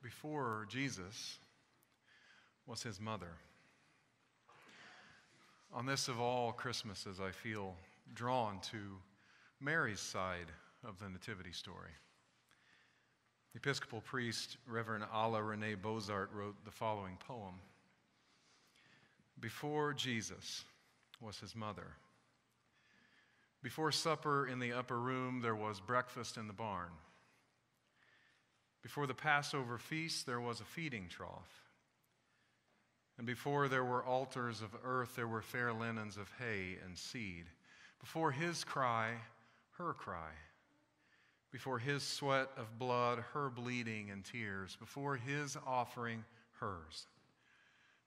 before Jesus was his mother. On this of all Christmases, I feel drawn to Mary's side of the nativity story. The Episcopal priest, Reverend Ala Rene Bozart, wrote the following poem. Before Jesus was his mother. Before supper in the upper room, there was breakfast in the barn. Before the Passover feast, there was a feeding trough. And before there were altars of earth, there were fair linens of hay and seed. Before his cry, her cry. Before his sweat of blood, her bleeding and tears. Before his offering, hers.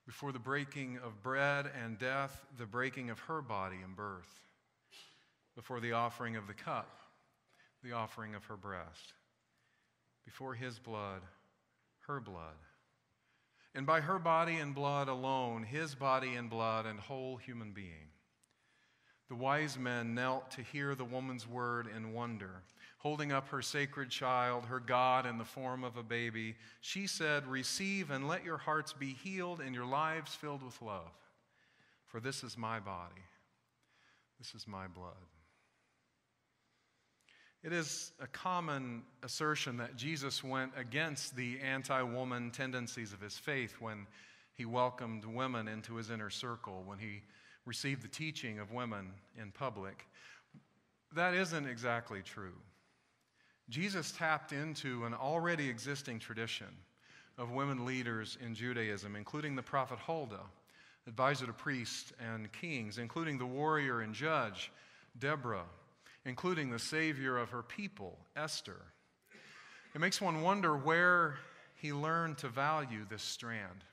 Before the breaking of bread and death, the breaking of her body and birth. Before the offering of the cup, the offering of her breast. Before his blood, her blood. And by her body and blood alone, his body and blood and whole human being. The wise men knelt to hear the woman's word in wonder. Holding up her sacred child, her God in the form of a baby, she said, "Receive and let your hearts be healed and your lives filled with love. For this is my body. This is my blood." It is a common assertion that Jesus went against the anti-woman tendencies of his faith when he welcomed women into his inner circle, when he received the teaching of women in public. That isn't exactly true. Jesus tapped into an already existing tradition of women leaders in Judaism, including the prophet Huldah, advisor to priests and kings, including the warrior and judge, Deborah, including the savior of her people, Esther. It makes one wonder where he learned to value this strand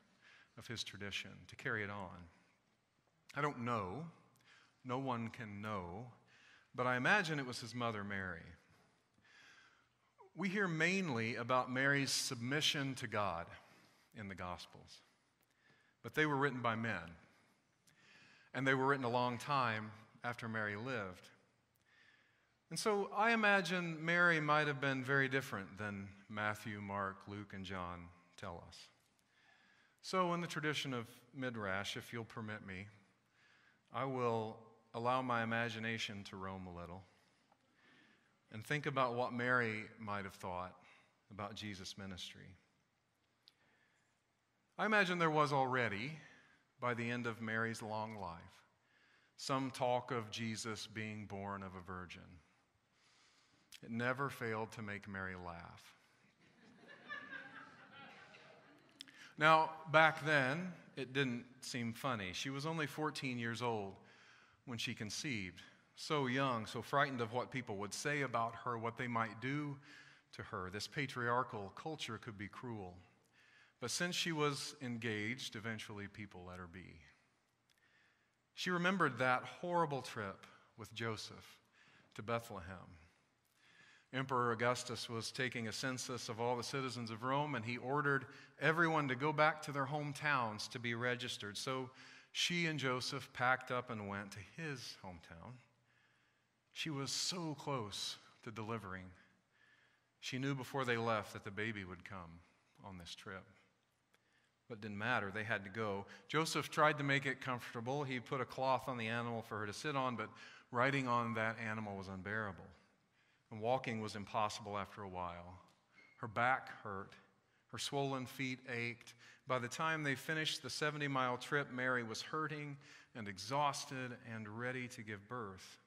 of his tradition, to carry it on. I don't know. No one can know. But I imagine it was his mother, Mary. We hear mainly about Mary's submission to God in the Gospels. But they were written by men. And they were written a long time after Mary lived. And so I imagine Mary might have been very different than Matthew, Mark, Luke, and John tell us. So in the tradition of Midrash, if you'll permit me, I will allow my imagination to roam a little and think about what Mary might have thought about Jesus' ministry. I imagine there was already, by the end of Mary's long life, some talk of Jesus being born of a virgin. It never failed to make Mary laugh. Now, back then, it didn't seem funny. She was only 14 years old when she conceived. So young, so frightened of what people would say about her, what they might do to her. This patriarchal culture could be cruel. But since she was engaged, eventually people let her be. She remembered that horrible trip with Joseph to Bethlehem. Emperor Augustus was taking a census of all the citizens of Rome, and he ordered everyone to go back to their hometowns to be registered. So she and Joseph packed up and went to his hometown. She was so close to delivering. She knew before they left that the baby would come on this trip. But it didn't matter. They had to go. Joseph tried to make it comfortable. He put a cloth on the animal for her to sit on, but riding on that animal was unbearable. And walking was impossible after a while. Her back hurt. Her swollen feet ached. By the time they finished the 70-mile trip, Mary was hurting and exhausted and ready to give birth.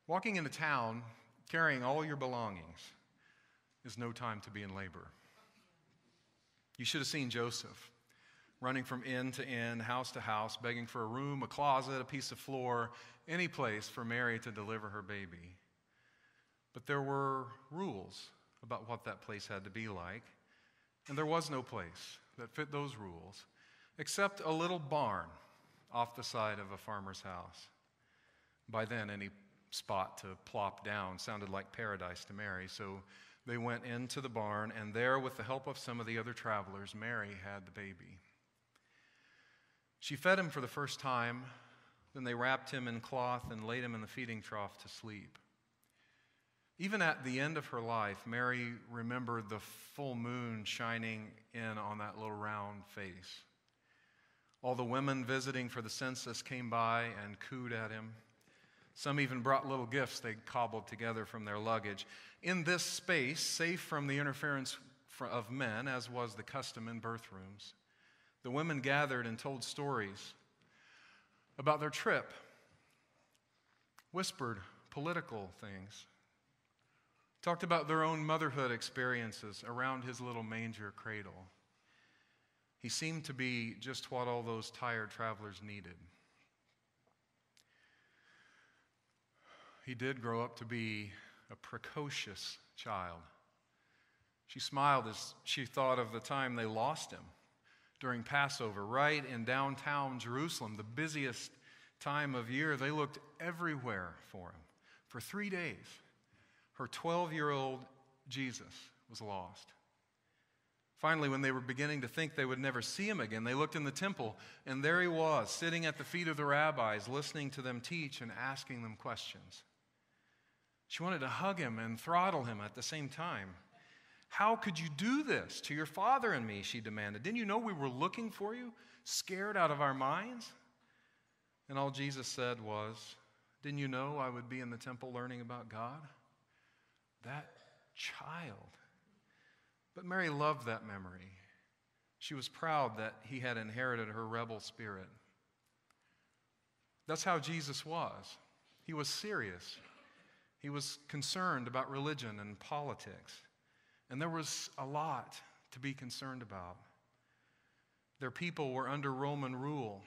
Walking into town, carrying all your belongings, is no time to be in labor. You should have seen Joseph running from inn to inn, house to house, begging for a room, a closet, a piece of floor, any place for Mary to deliver her baby. But there were rules about what that place had to be like, and there was no place that fit those rules, except a little barn off the side of a farmer's house. By then, any spot to plop down sounded like paradise to Mary, so they went into the barn, and there, with the help of some of the other travelers, Mary had the baby. She fed him for the first time, then they wrapped him in cloth and laid him in the feeding trough to sleep. Even at the end of her life, Mary remembered the full moon shining in on that little round face. All the women visiting for the census came by and cooed at him. Some even brought little gifts they cobbled together from their luggage. In this space, safe from the interference of men, as was the custom in birth rooms, the women gathered and told stories about their trip, whispered political things, talked about their own motherhood experiences around his little manger cradle. He seemed to be just what all those tired travelers needed. He did grow up to be a precocious child. She smiled as she thought of the time they lost him during Passover, right in downtown Jerusalem, the busiest time of year. They looked everywhere for him. For 3 days, her 12-year-old Jesus was lost. Finally, when they were beginning to think they would never see him again, they looked in the temple, and there he was, sitting at the feet of the rabbis, listening to them teach and asking them questions. She wanted to hug him and throttle him at the same time. "How could you do this to your father and me?" she demanded. "Didn't you know we were looking for you, scared out of our minds?" And all Jesus said was, "Didn't you know I would be in the temple learning about God?" That child. But Mary loved that memory. She was proud that he had inherited her rebel spirit. That's how Jesus was. He was serious. He was concerned about religion and politics. And there was a lot to be concerned about. Their people were under Roman rule.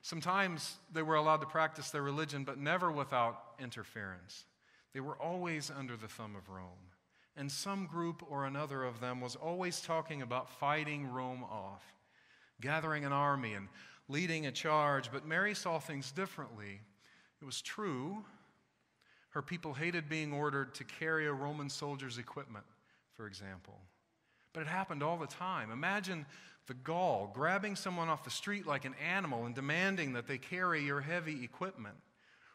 Sometimes they were allowed to practice their religion, but never without interference. They were always under the thumb of Rome. And some group or another of them was always talking about fighting Rome off, gathering an army and leading a charge. But Mary saw things differently. It was true. Her people hated being ordered to carry a Roman soldier's equipment, for example. But it happened all the time. Imagine the gall, grabbing someone off the street like an animal and demanding that they carry your heavy equipment.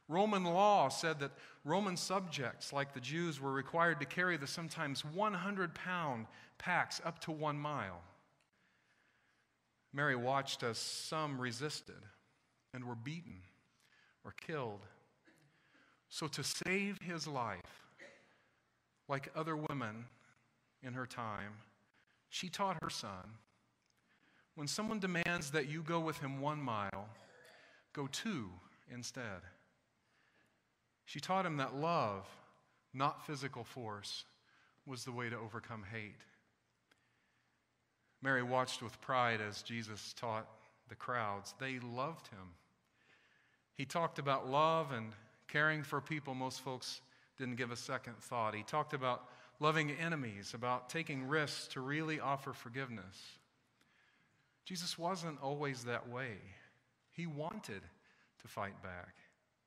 Roman law said that Roman subjects, like the Jews, were required to carry the sometimes 100-pound packs up to 1 mile. Mary watched as some resisted and were beaten or killed. So to save his life, like other women in her time, she taught her son, when someone demands that you go with him 1 mile, go 2 instead. She taught him that love, not physical force, was the way to overcome hate. Mary watched with pride as Jesus taught the crowds. They loved him. He talked about love and caring for people most folks didn't give a second thought. He talked about loving enemies, about taking risks to really offer forgiveness. Jesus wasn't always that way. He wanted to fight back.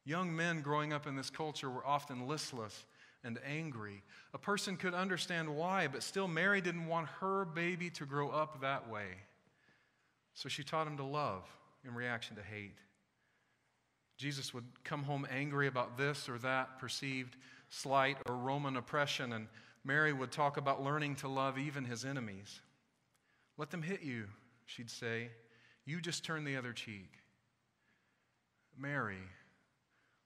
Young men growing up in this culture were often listless and angry. A person could understand why, but still Mary didn't want her baby to grow up that way. So she taught him to love in reaction to hate. Jesus would come home angry about this or that perceived slight or Roman oppression, and Mary would talk about learning to love even his enemies. "Let them hit you," she'd say. "You just turn the other cheek." Mary,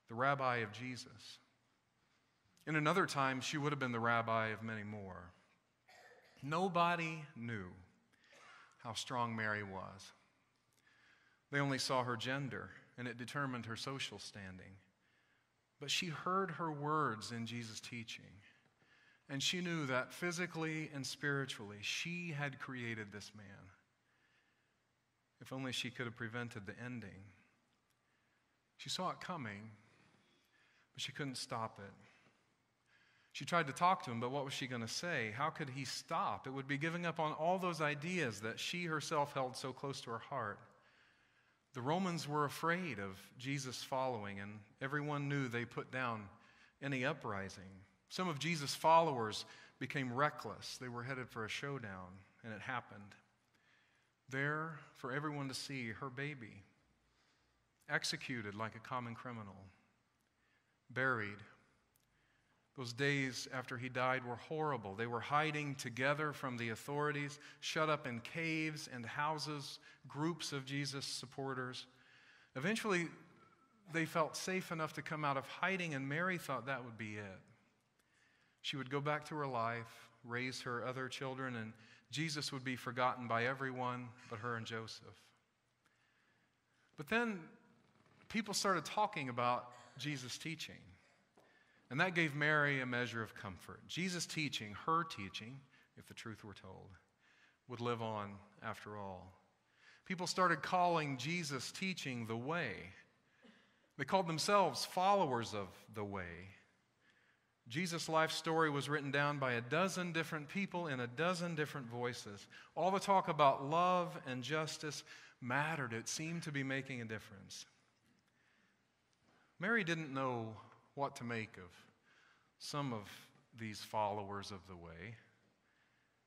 the rabbi of Jesus. In another time, she would have been the rabbi of many more. Nobody knew how strong Mary was. They only saw her gender, and it determined her social standing. But she heard her words in Jesus' teaching, and she knew that physically and spiritually, she had created this man. If only she could have prevented the ending. She saw it coming, but she couldn't stop it. She tried to talk to him, but what was she going to say? How could he stop? It would be giving up on all those ideas that she herself held so close to her heart. The Romans were afraid of Jesus following, and everyone knew they put down any uprising. Some of Jesus' followers became reckless. They were headed for a showdown, and it happened. There, for everyone to see, her baby, executed like a common criminal, buried, Those days after he died were horrible. They were hiding together from the authorities, shut up in caves and houses, groups of Jesus supporters. Eventually, they felt safe enough to come out of hiding, and Mary thought that would be it. She would go back to her life, raise her other children, and Jesus would be forgotten by everyone but her and Joseph. But then people started talking about Jesus' teaching. And that gave Mary a measure of comfort. Jesus' teaching, her teaching, if the truth were told, would live on after all. People started calling Jesus' teaching the way. They called themselves followers of the way. Jesus' life story was written down by a dozen different people in a dozen different voices. All the talk about love and justice mattered. It seemed to be making a difference. Mary didn't know what to make of some of these followers of the way.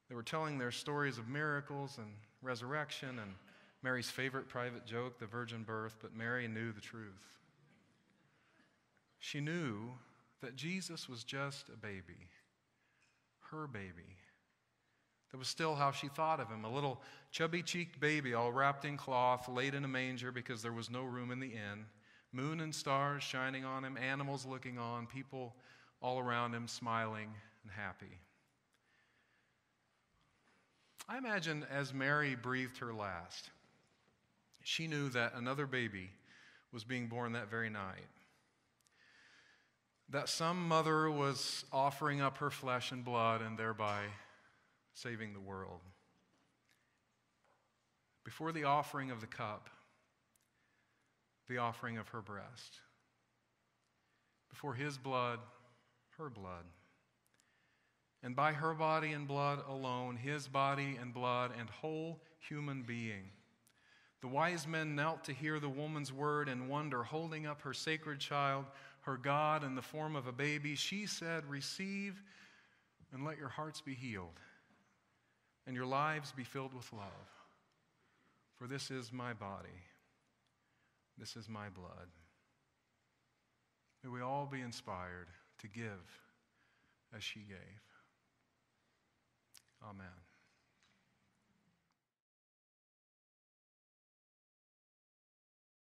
They were telling their stories of miracles and resurrection and Mary's favorite private joke, the virgin birth, but Mary knew the truth. She knew that Jesus was just a baby, her baby. That was still how she thought of him, a little chubby-cheeked baby all wrapped in cloth, laid in a manger because there was no room in the inn. Moon and stars shining on him, animals looking on, people all around him smiling and happy. I imagine as Mary breathed her last, she knew that another baby was being born that very night. That some mother was offering up her flesh and blood and thereby saving the world. Before the offering of the cup, the offering of her breast. Before his blood, her blood. And by her body and blood alone, his body and blood and whole human being. The wise men knelt to hear the woman's word and wonder, holding up her sacred child, her God in the form of a baby. She said, "Receive and let your hearts be healed and your lives be filled with love. For this is my body. This is my blood." May we all be inspired to give as she gave. Amen.